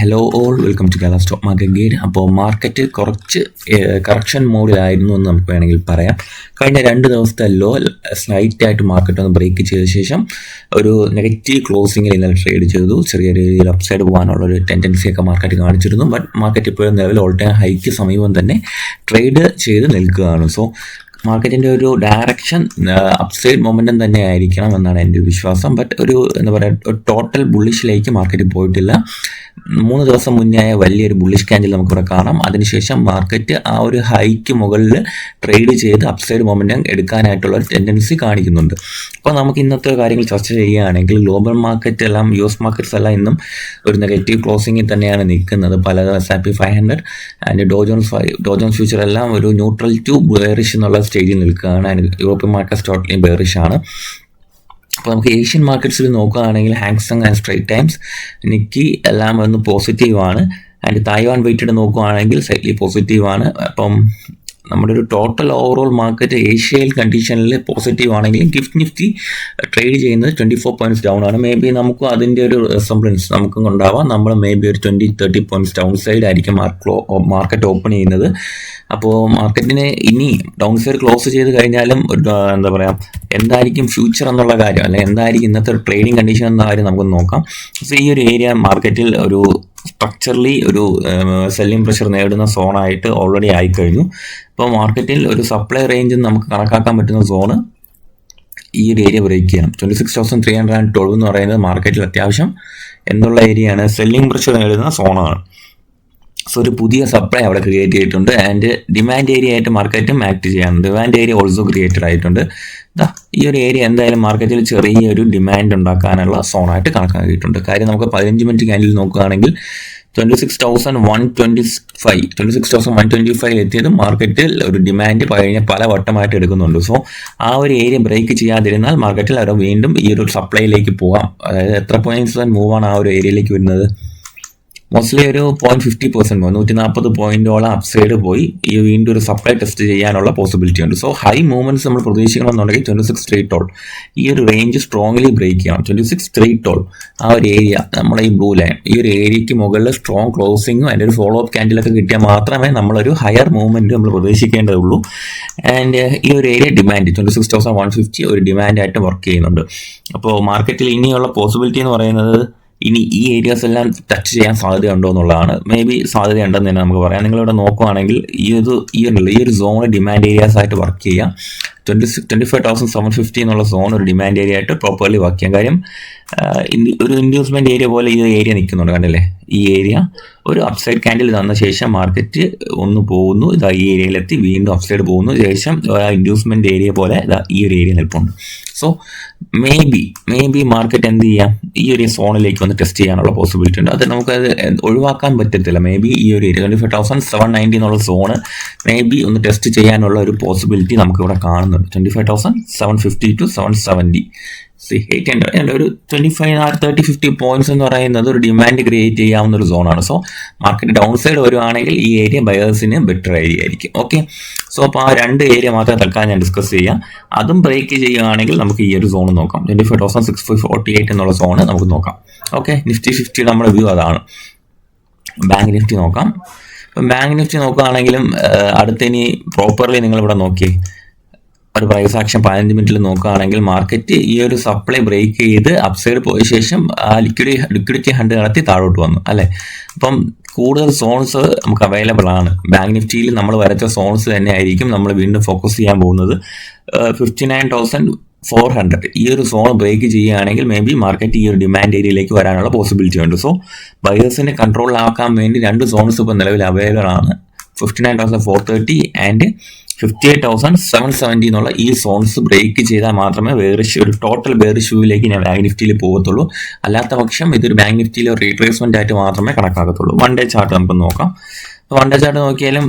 Hello all, welcome to Kerala stock market guide. അപ്പോൾ market കുറച്ച് correction മോഡിലായിരുന്നു എന്ന് നമുക്ക് വേണമെങ്കിൽ പറയാം. കഴിഞ്ഞ 2 ദിവസത്തെ ലോ സ്ലൈറ്റായിട്ട് മാർക്കറ്റ് ഒന്ന് ബ്രേക്ക് ചെയ്ത ശേഷം ഒരു നെഗറ്റീവ് ക്ലോസിങ്ങിൽ ഇന്നലെ ട്രേഡ് ചെയ്തു. ചെറിയ രീതിയിൽ അപ്സൈഡ് പോകാനുള്ളൊരു ടെൻഡൻസിയൊക്കെ മാർക്കറ്റ് കാണിച്ചിരുന്നു. ബട്ട് മാർക്കറ്റ് ഇപ്പോഴും നിലവിൽ ഓൾ ടൈം ഹൈക്ക് സമീപം തന്നെ ട്രേഡ് ചെയ്ത് നിൽക്കുകയാണ്. സോ മാർക്കറ്റിൻ്റെ ഒരു ഡയറക്ഷൻ അപ്സൈഡ് മൊമെൻറ്റം തന്നെ ആയിരിക്കണം എന്നാണ് എൻ്റെ വിശ്വാസം. ബട്ട് ഒരു ഒരു ടോട്ടൽ ബുള്ളിഷിലേക്ക് മാർക്കറ്റ് പോയിട്ടില്ല. 3 ദിവസം മുന്നേ ആയ വലിയൊരു ബുള്ളിഷ് ക്യാൻഡിൽ നമുക്കിവിടെ കാണാം. അതിനുശേഷം മാർക്കറ്റ് ആ ഒരു ഹൈക്ക് മുകളിൽ ട്രേഡ് ചെയ്ത് അപ്സൈഡ് മൊമെൻറ്റം എടുക്കാനായിട്ടുള്ള ഒരു ടെൻഡൻസി കാണിക്കുന്നുണ്ട്. അപ്പോൾ നമുക്ക് ഇന്നത്തെ കാര്യങ്ങൾ ചർച്ച ചെയ്യുകയാണെങ്കിൽ ഗ്ലോബൽ മാർക്കറ്റ് എല്ലാം US മാർക്കറ്റ്സ് എല്ലാം ഇന്നും ഒരു നെഗറ്റീവ് ക്ലോസിങ്ങിൽ തന്നെയാണ് നിൽക്കുന്നത്. പല S&P 500 and Dr John's future എല്ലാം ഒരു ന്യൂട്രൽ ടു ബെയറിഷ് എന്നുള്ള സ്റ്റേജിൽ നിൽക്കുകയാണ്. യൂറോപ്യൻ മാർക്കറ്റ് ടോട്ടലി ബെയറിഷ് ആണ്. അപ്പോൾ നമുക്ക് ഏഷ്യൻ മാർക്കറ്റ്സിൽ നോക്കുകയാണെങ്കിൽ ഹാങ്സങ് ആൻഡ് സ്ട്രൈറ്റ് ടൈംസ്, നിക്കി എല്ലാം ഒന്ന് പോസിറ്റീവാണ്. ആൻഡ് തായ്വാൻ വെയിറ്റഡ് നോക്കുകയാണെങ്കിൽ സൈറ്റ്ലി പോസിറ്റീവാണ്. അപ്പം നമ്മുടെ ഒരു ടോട്ടൽ ഓവറോൾ മാർക്കറ്റ് ഏഷ്യയിൽ കണ്ടീഷനിൽ പോസിറ്റീവ് ആണെങ്കിലും ഗിഫ്റ്റ് നിഫ്റ്റി ട്രേഡ് ചെയ്യുന്നത് 24 പോയിന്റ്സ് ഡൗൺ ആണ്. മേ ബി നമുക്കും അതിൻ്റെ ഒരു റെസംബ്ലൻസ് നമുക്കും ഉണ്ടാവാം. നമ്മൾ മേ ബി ഒരു 20-30 പോയിന്റ്സ് ഡൗൺ സൈഡ് ആയിരിക്കും മാർക്കറ്റ് ഓപ്പൺ ചെയ്യുന്നത്. അപ്പോൾ മാർക്കറ്റിന് ഇനി ഡൗൺ സൈഡ് ക്ലോസ് ചെയ്ത് കഴിഞ്ഞാലും എന്തായിരിക്കും ഫ്യൂച്ചർ എന്നുള്ള കാര്യം, അല്ലെങ്കിൽ എന്തായിരിക്കും ഇന്നത്തെ ട്രേഡിംഗ് കണ്ടീഷൻ എന്ന കാര്യം നമുക്ക് നോക്കാം. സോ ഈ ഒരു ഏരിയ മാർക്കറ്റിൽ ഒരു സ്ട്രക്ചറലി ഒരു സെല്ലിംഗ് പ്രഷർ നേടുന്ന സോണായിട്ട് ഓൾറെഡി ആയിക്കഴിഞ്ഞു. ഇപ്പോൾ മാർക്കറ്റിൽ ഒരു സപ്ലൈ റേഞ്ച് നമുക്ക് കണക്കാക്കാൻ പറ്റുന്ന സോണ് ഈ ഒരു ഏരിയ ബ്രേക്ക് ചെയ്യണം. 26,312 എന്ന് പറയുന്നത് മാർക്കറ്റിൽ അത്യാവശ്യം എന്നുള്ള ഏരിയയാണ്, സെല്ലിംഗ് പ്രഷർ നേടുന്ന സോണാണ്. സോ ഒരു പുതിയ സപ്ലൈ അവിടെ ക്രിയേറ്റ് ചെയ്തിട്ടുണ്ട്. ആൻഡ് ഡിമാൻഡ് ഏരിയ ആയിട്ട് മാർക്കറ്റും ആക്ട് ചെയ്യാൻ ഡിമാൻഡ് ഏരിയ ഓൾസോ ക്രിയേറ്റഡ് ആയിട്ടുണ്ട്. ഈ ഒരു ഏരിയ എന്തായാലും മാർക്കറ്റിൽ ചെറിയൊരു ഡിമാൻഡ് ഉണ്ടാക്കാനുള്ള സോണായിട്ട് കണക്കാക്കിയിട്ടുണ്ട്. കാര്യം നമുക്ക് 15 മിനിറ്റ് ക്യാൻഡിൽ നോക്കുകയാണെങ്കിൽ 26,125 എത്തിയത് മാർക്കറ്റിൽ ഒരു ഡിമാൻഡ് കഴിഞ്ഞ പല വട്ടമായിട്ട് എടുക്കുന്നുണ്ട്. സോ ആ ഒരു ഏരിയ ബ്രേക്ക് ചെയ്യാതിരുന്നാൽ മാർക്കറ്റിൽ അവർ വീണ്ടും ഈ ഒരു സപ്ലൈയിലേക്ക് പോകാം. അതായത് എത്ര പോയിന്റ്സ് മൂവാണ് ആ ഒരു ഏരിയയിലേക്ക് വരുന്നത്? മോസ്റ്റ്ലി ഒരു 0.50% 140 പോയിന്റോളം അപ്സൈഡ് പോയി ഈ വീണ്ടും ഒരു സപ്ലൈ ടെസ്റ്റ് ചെയ്യാനുള്ള പോസിബിലിറ്റി ഉണ്ട്. സോ ഹൈ മൂവ്മെന്റ്സ് നമ്മൾ പ്രതീക്ഷിക്കണമെന്നുണ്ടെങ്കിൽ 26 സ്ട്രേറ്റ് ഓൾ ഈ ഒരു റേഞ്ച് സ്ട്രോങ്ലി ബ്രേക്ക് ചെയ്യണം. 26 സ്ട്രേറ്റ് ഓൾ ആ ഒരു ഏരിയ, നമ്മുടെ ഈ ബ്ലൂ ലൈൻ, ഈ ഒരു ഏരിയയ്ക്ക് മുകളിൽ സ്ട്രോങ് ക്ലോസിങ്ങും അതിൻ്റെ ഒരു ഫോളോ അപ്പ് ക്യാൻഡിലൊക്കെ കിട്ടിയാൽ മാത്രമേ നമ്മളൊരു ഹയർ മൂവ്മെന്റ് നമ്മൾ പ്രതീക്ഷിക്കേണ്ടതുള്ളൂ. ആൻഡ് ഈ ഒരു ഏരിയ ഡിമാൻഡ് 26,150 ഒരു ഡിമാൻഡായിട്ട് വർക്ക് ചെയ്യുന്നുണ്ട്. അപ്പോൾ മാർക്കറ്റിൽ ഇനിയുള്ള പോസിബിലിറ്റി എന്ന് പറയുന്നത് ഇനി ഈ ഏരിയാസ് എല്ലാം ടച്ച് ചെയ്യാൻ സാധ്യതയുണ്ടോ എന്നുള്ളതാണ്. മേ ബി സാധ്യതയുണ്ടെന്ന് തന്നെ നമുക്ക് പറയാം. നിങ്ങളിവിടെ നോക്കുവാണെങ്കിൽ ഈ ഒരു സോൺ ഡിമാൻഡ് ഏരിയാസ് ആയിട്ട് വർക്ക് ചെയ്യാം. 25,750 എന്നുള്ള സോൺ ഒരു ഡിമാൻഡ് ഏരിയ ആയിട്ട് പ്രോപ്പർലി വർക്ക് ചെയ്യാം. കാര്യം ഒരു ഇൻഡ്യൂസ്മെന്റ് ഏരിയ പോലെ ഈ ഏരിയ നിൽക്കുന്നുണ്ട്, കണ്ടല്ലേ? ഈ ഏരിയ ഒരു അപ്സൈഡ് ക്യാൻഡിൽ തന്ന ശേഷം മാർക്കറ്റ് ഒന്ന് പോകുന്നു, ഇതാ ഈ ഏരിയയിലെത്തി വീണ്ടും അപ്സൈഡ് പോകുന്നു, ശേഷം ഇൻഡ്യൂസ്മെന്റ് ഏരിയ പോലെ ഈ ഒരു ഏരിയ നിൽപ്പുണ്ട്. സോ മേ ബി മാർക്കറ്റ് എന്ത് ചെയ്യാം, ഈ ഒരു സോണിലേക്ക് വന്ന് ടെസ്റ്റ് ചെയ്യാനുള്ള പോസിബിലിറ്റി ഉണ്ട്. അത് നമുക്കത് ഒഴിവാക്കാൻ പറ്റത്തില്ല. മേ ബി ഈ ഒരു ഏരിയ 25,790 എന്നുള്ള സോണ് മേ ബി ഒന്ന് ടെസ്റ്റ് ചെയ്യാനുള്ള ഒരു പോസിബിലിറ്റി നമുക്കിവിടെ കാണുന്നുണ്ട്. 25,750 to 770 ഒരു 25-30-50 പോയിന്റ്സ് എന്ന് പറയുന്നത് ഒരു ഡിമാൻഡ് ക്രിയേറ്റ് ചെയ്യാവുന്ന ഒരു സോണാണ്. സോ മാർക്കറ്റ് ഡൗൺ സൈഡ് വരുവാണെങ്കിൽ ഈ ഏരിയ ബയേഴ്സിന് ബെറ്റർ ഏരിയ ആയിരിക്കും. ഓക്കെ, സോ അപ്പോൾ ആ 2 ഏരിയ മാത്രമേ തൽക്കാലം ഞാൻ ഡിസ്കസ് ചെയ്യാം. അതും ബ്രേക്ക് ചെയ്യുകയാണെങ്കിൽ നമുക്ക് ഈ ഒരു സോൺ നോക്കാം. 25,648 എന്നുള്ള സോണ് നമുക്ക് നോക്കാം. ഓക്കെ, നിഫ്റ്റി 50 നമ്മുടെ വ്യൂ അതാണ്. ബാങ്ക് നിഫ്റ്റി നോക്കാം. ഇപ്പം ബാങ്ക് നിഫ്റ്റി നോക്കുകയാണെങ്കിലും അടുത്തിനി പ്രോപ്പർലി നിങ്ങളിവിടെ നോക്കി ഒരു പ്രൈസ് ആക്ഷൻ 15 മിനിറ്റിൽ നോക്കുകയാണെങ്കിൽ മാർക്കറ്റ് ഈ ഒരു സപ്ലൈ ബ്രേക്ക് ചെയ്ത് അപ്സൈഡ് പോയ ശേഷം ലിക്വിഡിറ്റി ഹണ്ട് നടത്തി താഴോട്ട് വന്നു, അല്ലേ? അപ്പം കൂടുതൽ സോൺസ് നമുക്ക് അവൈലബിൾ ആണ്. ബാങ്ക് നിഫ്റ്റിയിൽ നമ്മൾ വരച്ച സോൺസ് തന്നെ ആയിരിക്കും നമ്മൾ വീണ്ടും ഫോക്കസ് ചെയ്യാൻ പോകുന്നത്. 59,400 ഈ ഒരു സോൺ ബ്രേക്ക് ചെയ്യുകയാണെങ്കിൽ മേ ബി മാർക്കറ്റ് ഈ ഒരു ഡിമാൻഡ് ഏരിയയിലേക്ക് വരാനുള്ള പോസിബിലിറ്റി ഉണ്ട്. സോ ബയേഴ്സിനെ കൺട്രോളിലാക്കാൻ വേണ്ടി 2 സോൺസ് ഇപ്പോൾ നിലവിൽ അവൈലബിൾ ആണ്. 59,430 ആൻഡ് 58,770 എന്നുള്ള ഈ സോൺസ് ബ്രേക്ക് ചെയ്താൽ മാത്രമേ ഒരു ടോട്ടൽ ബെയറിഷ് വ്യൂവിലേക്ക് ഞാൻ ബാങ്ക് നിഫ്റ്റിയിൽ പോകത്തുള്ളൂ. അല്ലാത്ത പക്ഷം ഇതൊരു ബാങ്ക് നിഫ്റ്റിയിലെ റീട്രേസ്മെന്റ് ആയിട്ട് മാത്രമേ കണക്കാക്കത്തുള്ളൂ. 1 ഡേ ചാർട്ട് നമുക്ക് നോക്കാം. 1 ഡേ ചാർട്ട് നോക്കിയാലും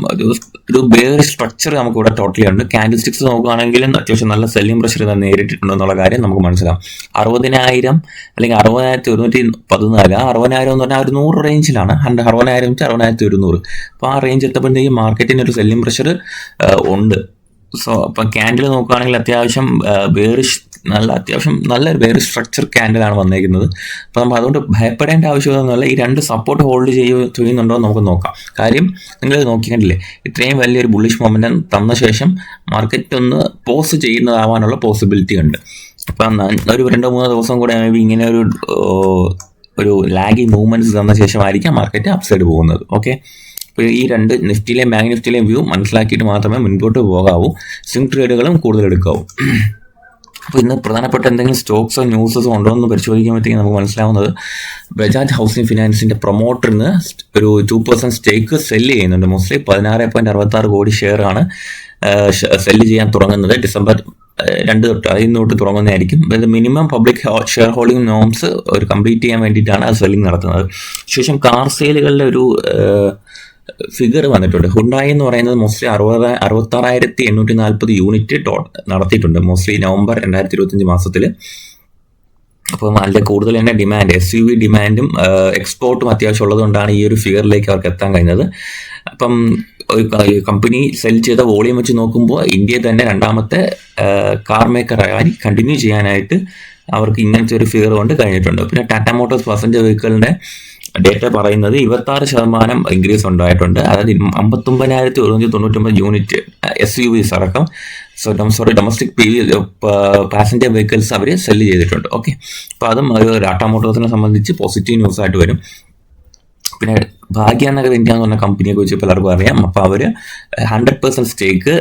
ഒരു ബെയറിഷ് സ്ട്രക്ചർ നമുക്ക് ഇവിടെ ടോട്ടലി ഉണ്ട്. ക്യാൻഡിൽ സ്റ്റിക്സ് നോക്കുകയാണെങ്കിലും അത്യാവശ്യം നല്ല സെല്ലിംഗ് പ്രഷർ നേരിട്ടിട്ടുണ്ടെന്നുള്ള കാര്യം നമുക്ക് മനസ്സിലാവും. 60,000 അല്ലെങ്കിൽ 60,114, 60,000 എന്ന് പറഞ്ഞാൽ ഒരു 100 റേഞ്ചിലാണ്. 60,000 to 60,100. അപ്പോൾ ആ റേഞ്ച് എത്തപ്പോഴത്തേക്കും മാർക്കറ്റിന് ഒരു സെല്ലിംഗ് പ്രഷർ ഉണ്ട്. സോ അപ്പം ക്യാൻഡിൽ നോക്കുകയാണെങ്കിൽ അത്യാവശ്യം ബെയറിഷ് നല്ല അത്യാവശ്യം നല്ലൊരു വെരി സ്ട്രക്ചർ ക്യാൻഡിലാണ് വന്നേക്കുന്നത്. അപ്പോൾ നമ്മൾ അതുകൊണ്ട് ഭയപ്പെടേണ്ട ആവശ്യമൊന്നുമില്ല. ഈ രണ്ട് സപ്പോർട്ട് ഹോൾഡ് ചെയ്യുന്നുണ്ടോ എന്ന് നമുക്ക് നോക്കാം. കാര്യം നിങ്ങൾ നോക്കിക്കണ്ടില്ലേ, ഇത്രയും വലിയൊരു ബുള്ളിഷ് മൊമെന്റം തന്ന ശേഷം മാർക്കറ്റ് ഒന്ന് പോസ് ചെയ്യുന്നതാവാനുള്ള പോസിബിലിറ്റി ഉണ്ട്. അപ്പം ഒരു 2-3 ദിവസം കൂടെ മേ ബി ഇങ്ങനെ ഒരു ലാഗിങ് മൂവ്മെന്റ്സ് തന്ന ശേഷമായിരിക്കാം മാർക്കറ്റ് അപ്സൈഡ് പോകുന്നത്. ഓക്കെ, അപ്പോൾ ഈ രണ്ട് നിഫ്റ്റിയിലെയും ബാങ്ക് നിഫ്റ്റിയിലെയും വ്യൂ മനസ്സിലാക്കിയിട്ട് മാത്രമേ മുൻപോട്ട് പോകാവൂ. സ്വിംഗ് ട്രേഡുകളും കൂടുതൽ എടുക്കാവൂ. അപ്പോൾ ഇന്ന് പ്രധാനപ്പെട്ട എന്തെങ്കിലും സ്റ്റോക്സോ ന്യൂസസോ ഉണ്ടോ എന്ന് പരിശോധിക്കുമ്പോഴത്തേക്കും നമുക്ക് മനസ്സിലാവുന്നത്, ബജാജ് ഹൗസിംഗ് ഫിനാൻസിൻ്റെ പ്രൊമോട്ടറിന് ഒരു 2% സ്റ്റേക്ക് സെല്ല് ചെയ്യുന്നുണ്ട്. മോസ്റ്റ്ലി 16.66 കോടി ഷെയറാണ് സെല്ല് ചെയ്യാൻ തുടങ്ങുന്നത്. ഡിസംബർ 2 തൊട്ട് ഇന്ന് തൊട്ട് തുടങ്ങുന്നതായിരിക്കും. അതായത് minimum public share holding norms ഒരു കംപ്ലീറ്റ് ചെയ്യാൻ വേണ്ടിയിട്ടാണ് ആ സെല്ലിംഗ് നടത്തുന്നത്. ശേഷം കാർ സെയിലുകളുടെ ഒരു ഫിഗർ വന്നിട്ടുണ്ട്. ഹുണ്ടായി എന്ന് പറയുന്നത് മോസ്റ്റ്ലി 66,840 യൂണിറ്റ് നടത്തിയിട്ടുണ്ട് മോസ്റ്റ്ലി നവംബർ 2025 മാസത്തിൽ. അപ്പം അതിൻ്റെ കൂടുതൽ തന്നെ ഡിമാൻഡ് SUV ഡിമാൻഡും എക്സ്പോർട്ടും അത്യാവശ്യം ഉള്ളതുകൊണ്ടാണ് ഈ ഒരു ഫിഗറിലേക്ക് അവർക്ക് എത്താൻ കഴിഞ്ഞത്. അപ്പം ഒരു കമ്പനി സെൽ ചെയ്ത വോളിയം വെച്ച് നോക്കുമ്പോൾ ഇന്ത്യയിൽ തന്നെ 2ാമത്തെ കാർ മേക്കറായി കണ്ടിന്യൂ ചെയ്യാനായിട്ട് അവർക്ക് ഇങ്ങനത്തെ ഒരു ഫിഗർ കൊണ്ട് കഴിഞ്ഞിട്ടുണ്ട്. പിന്നെ ടാറ്റ മോട്ടോഴ്സ് പാസഞ്ചർ വെഹിക്കിളിൻ്റെ ഡേറ്റ പറയുന്നത് 26% ഇൻക്രീസ് ഉണ്ടായിട്ടുണ്ട്. അതായത് 59,199 യൂണിറ്റ് SUVs അടക്കം ഡൊമസ്റ്റിക് പാസഞ്ചർ വെഹിക്കിൾസ് അവർ സെല്ല് ചെയ്തിട്ടുണ്ട്. ഓക്കെ, അപ്പോൾ അതും ഒരു ടാറ്റ മോട്ടോഴ്സിനെ സംബന്ധിച്ച് പോസിറ്റീവ് ന്യൂസ് ആയിട്ട് വരും. പിന്നെ ഭാഗ്യനഗർ ഇന്ത്യ എന്ന് പറഞ്ഞ കമ്പനിയെ കുറിച്ച് പലർക്കും അറിയാം. അപ്പോൾ അവർ 100% സ്റ്റേക്ക്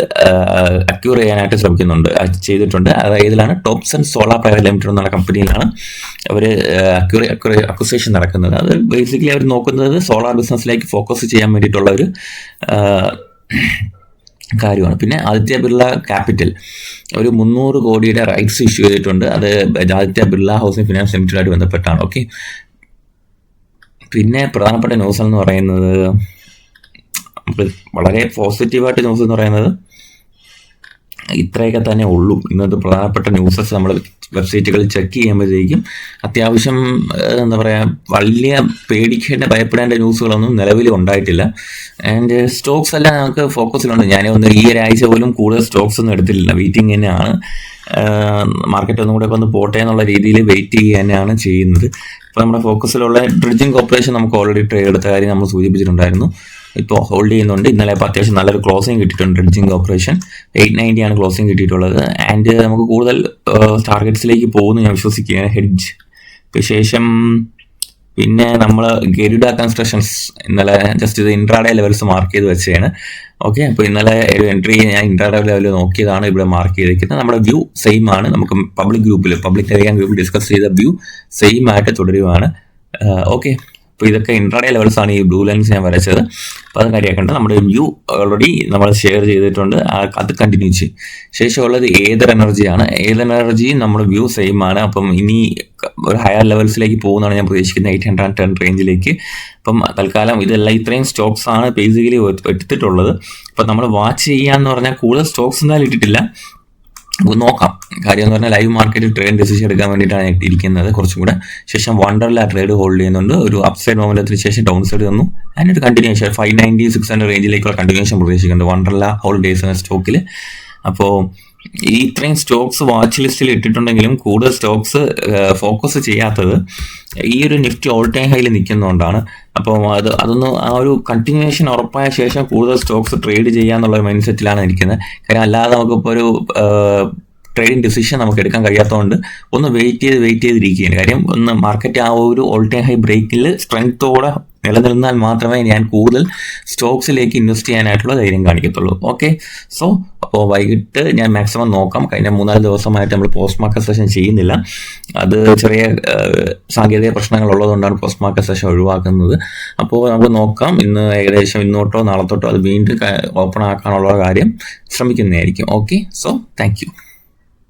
അക്യൂർ ചെയ്യാനായിട്ട് ചെയ്തിട്ടുണ്ട്. അതായത് ഇതിലാണ് ടോപ്സൺ സോളാർ പ്രൈവറ്റ് ലിമിറ്റഡ് എന്നുള്ള കമ്പനിയിലാണ് അവർ അക്വിസേഷൻ നടക്കുന്നത്. അത് ബേസിക്കലി അവർ നോക്കുന്നത് സോളാർ ബിസിനസ്സിലേക്ക് ഫോക്കസ് ചെയ്യാൻ വേണ്ടിയിട്ടുള്ള ഒരു കാര്യമാണ്. പിന്നെ ആദിത്യ ബിർള ക്യാപിറ്റൽ ഒരു 300 കോടിയുടെ റൈറ്റ്സ് ഇഷ്യൂ ചെയ്തിട്ടുണ്ട്. അത് ആദിത്യ ബിർള ഹൗസിംഗ് ഫിനാൻസ് ലിമിറ്റഡുമായിട്ട് ബന്ധപ്പെട്ടാണ്. ഓക്കെ, പിന്നെ പ്രധാനപ്പെട്ട ന്യൂസ് എന്ന് പറയുന്നത്, വളരെ പോസിറ്റീവായിട്ട് ന്യൂസ് എന്ന് പറയുന്നത് ഇത്രയൊക്കെ തന്നെ ഉള്ളൂ. ഇന്നത്തെ പ്രധാനപ്പെട്ട ന്യൂസസ് നമ്മൾ വെബ്സൈറ്റുകളിൽ ചെക്ക് ചെയ്യുമ്പോഴത്തേക്കും അത്യാവശ്യം എന്താ പറയുക, വലിയ പേടിക്കേണ്ട ഭയപ്പെടേണ്ട ന്യൂസുകളൊന്നും നിലവിൽ ഉണ്ടായിട്ടില്ല. ആൻഡ് സ്റ്റോക്സ് എല്ലാം നമുക്ക് ഫോക്കസിലുണ്ട്. ഈ ഒരാഴ്ച പോലും കൂടുതൽ സ്റ്റോക്സ് ഒന്നും എടുത്തിട്ടില്ല. വെയിറ്റിംഗ് തന്നെയാണ്. മാർക്കറ്റ് ഒന്നും കൂടെ ഒന്ന് പോട്ടെ എന്നുള്ള രീതിയിൽ വെയിറ്റ് ചെയ്യുക തന്നെയാണ് ചെയ്യുന്നത്. ഇപ്പോൾ നമ്മുടെ ഫോക്കസിലുള്ള ഡ്രിഡ്ജിങ് കോർപ്പറേഷൻ നമുക്ക് ഓൾറെഡി ട്രേഡ് എടുത്ത കാര്യം നമ്മൾ സൂചിപ്പിച്ചിട്ടുണ്ടായിരുന്നു. ഇപ്പോൾ ഹോൾഡ് ചെയ്യുന്നുണ്ട്. ഇന്നലെ ഇപ്പോൾ അത്യാവശ്യം നല്ലൊരു ക്ലോസിങ് കിട്ടിയിട്ടുണ്ട്. ഡ്രിഡ്ജിങ് കോർപ്പറേഷൻ 890 ആണ് ക്ലോസിങ് കിട്ടിയിട്ടുള്ളത്. ആൻഡ് നമുക്ക് കൂടുതൽ ടാർഗറ്റ്സിലേക്ക് പോകുന്നു ഞാൻ വിശ്വസിക്കുകയാണ്. ഹെഡ്ജ് ശേഷം പിന്നെ നമ്മൾ ഗരുഡ കൺസ്ട്രക്ഷൻസ് ഇന്നലെ ജസ്റ്റ് ഇത് ഇൻട്രാഡേ ലെവൽസ് മാർക്ക് ചെയ്ത് വെച്ചതാണ്. ഓക്കെ, അപ്പോൾ ഇന്നലെ ഒരു എൻട്രി ഞാൻ ഇൻട്രാഡേ ലെവൽ നോക്കിയതാണ് ഇവിടെ മാർക്ക് ചെയ്തിരിക്കുന്നത്. നമ്മുടെ വ്യൂ സെയിം ആണ്. നമുക്ക് പബ്ലിക് ടെലിഗ്രാം ഗ്രൂപ്പിൽ ഡിസ്കസ് ചെയ്ത വ്യൂ സെയിം ആയിട്ട് തുടരുവാണ്. ഓക്കെ, അപ്പോൾ ഇതൊക്കെ ഇൻട്രാഡേ ലെവൽസ് ആണ് ഈ ബ്ലൂ ലൈൻസ് ഞാൻ വരച്ചത്. അപ്പോൾ അത് കാര്യമാക്കേണ്ട നമ്മുടെ വ്യൂ ഓൾറെഡി നമ്മൾ ഷെയർ ചെയ്തിട്ടുണ്ട്. അത് കണ്ടിന്യൂ ചെയ്യും. ശേഷമുള്ളത് ഏതർ എനർജിയാണ്. ഏതർ എനർജി നമ്മുടെ വ്യൂ സെയിം ആണ്. അപ്പം ഇനി ഒരു ഹയർ ലെവൽസിലേക്ക് പോകുന്നതാണ് ഞാൻ പ്രതീക്ഷിക്കുന്നത്, 810 റേഞ്ചിലേക്ക്. അപ്പം തൽക്കാലം ഇതെല്ലാം ഇത്രയും സ്റ്റോക്സ് ആണ് ബേസിക്കലി എടുത്തിട്ടുള്ളത്. അപ്പം നമ്മൾ വാച്ച് ചെയ്യാന്ന് പറഞ്ഞാൽ കൂടുതൽ സ്റ്റോക്സ് എന്തായാലും ഇട്ടിട്ടില്ല. നോക്കാം. കാര്യം എന്ന് പറഞ്ഞാൽ ലൈവ് മാർക്കറ്റിൽ ട്രേഡ് ഡിസിഷൻ എടുക്കാൻ വേണ്ടിയിട്ടാണ് ഇരിക്കുന്നത് കുറച്ചും കൂടെ. ശേഷം വണ്ടർല ട്രേഡ് ഹോൾഡ് ചെയ്യുന്നുണ്ട്. ഒരു അപ്സൈഡ് മൊമെന്റത്തിന് ശേഷം ഡൗൺ സൈഡ് തന്നു. അതിനൊരു കണ്ടിന്യൂഷൻ 590-600 റേഞ്ചിലേക്കുള്ള കണ്ടിന്യൂഷൻ പ്രതീക്ഷിക്കുന്നുണ്ട് വണ്ടർല ഹോൾഡേഴ്സ് എന്ന സ്റ്റോക്കിൽ. അപ്പോൾ ഈ ഇത്രയും സ്റ്റോക്സ് വാച്ച് ലിസ്റ്റിൽ ഇട്ടിട്ടുണ്ടെങ്കിലും കൂടുതൽ സ്റ്റോക്സ് ഫോക്കസ് ചെയ്യാത്തത് ഈ ഒരു നിഫ്റ്റി ഓൾ ടൈം ഹൈയിൽ നിൽക്കുന്നതുകൊണ്ടാണ്. അപ്പോൾ അതൊന്ന് ആ ഒരു കണ്ടിന്യൂവേഷൻ ഉറപ്പായ ശേഷം കൂടുതൽ സ്റ്റോക്സ് ട്രേഡ് ചെയ്യാന്നുള്ള മൈൻഡ് സെറ്റിലാണ് ഇരിക്കുന്നത്. കാര്യം അല്ലാതെ നമുക്കിപ്പോൾ ഒരു ട്രേഡിംഗ് ഡിസിഷൻ നമുക്ക് എടുക്കാൻ കഴിയാത്തതുകൊണ്ട് ഒന്ന് വെയിറ്റ് ചെയ്തിരിക്കുകയാണ്. കാര്യം ഒന്ന് മാർക്കറ്റ് ആ ഒരു ഓൾ ടൈം ഹൈ ബ്രേക്കിൽ സ്ട്രെങ്ത്തോടെ നിലനിന്നാൽ മാത്രമേ ഞാൻ കൂടുതൽ സ്റ്റോക്സിലേക്ക് ഇൻവെസ്റ്റ് ചെയ്യാനായിട്ടുള്ള ധൈര്യം കാണിക്കത്തുള്ളൂ. ഓക്കെ, സോ അപ്പോൾ വൈകിട്ട് ഞാൻ മാക്സിമം നോക്കാം. കഴിഞ്ഞ 3-4 ദിവസമായിട്ട് നമ്മൾ പോസ്റ്റ് മാർക്കറ്റ് സെഷൻ ചെയ്യുന്നില്ല. അത് ചെറിയ സാങ്കേതിക പ്രശ്നങ്ങൾ ഉള്ളതുകൊണ്ടാണ് പോസ്റ്റ് മാർക്കറ്റ് സെഷൻ ഒഴിവാക്കുന്നത്. അപ്പോൾ നമുക്ക് നോക്കാം. ഇന്ന് ഏകദേശം ഇന്നോട്ടോ നാളത്തോട്ടോ അത് വീണ്ടും ഓപ്പൺ ആക്കാനുള്ള കാര്യം ശ്രമിക്കുന്നതായിരിക്കും. Okay, so thank U.